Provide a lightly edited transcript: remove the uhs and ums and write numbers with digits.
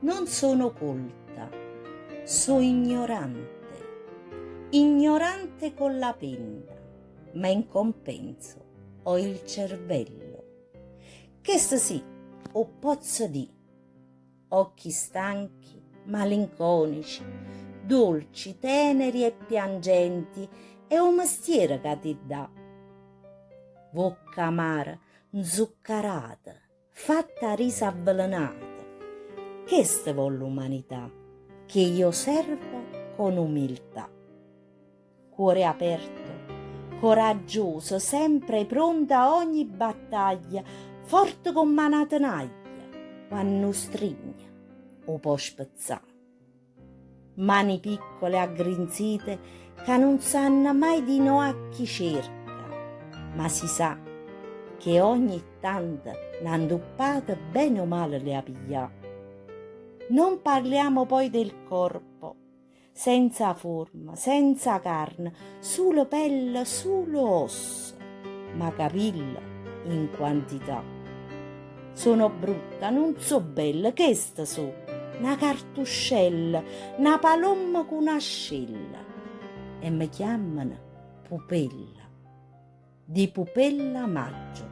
non sono colta, so ignorante con la penna, ma in compenso ho il cervello. Questo sì, o pozzo di occhi stanchi, malinconici, dolci, teneri e piangenti, è un mestiere che ti dà. Bocca amara, zuccherata, fatta a risa avvelenata. Questa vuol l'umanità, che io servo con umiltà. Cuore aperto, coraggioso, sempre pronta a ogni battaglia, forte come una tenaglia, quando stringe o può spezzare. Mani piccole aggrinzite che non sanno mai di no a chi cerca, ma si sa che ogni tanto n'anduppata bene o male le ha pigliate. Non parliamo poi del corpo, senza forma, senza carne, solo pelle, solo ossa, ma capilla in quantità. Sono brutta, non so bella, che sta so? Una cartuscella, una palomma con un'ascella. E mi chiamano Pupella, di Pupella Maggio.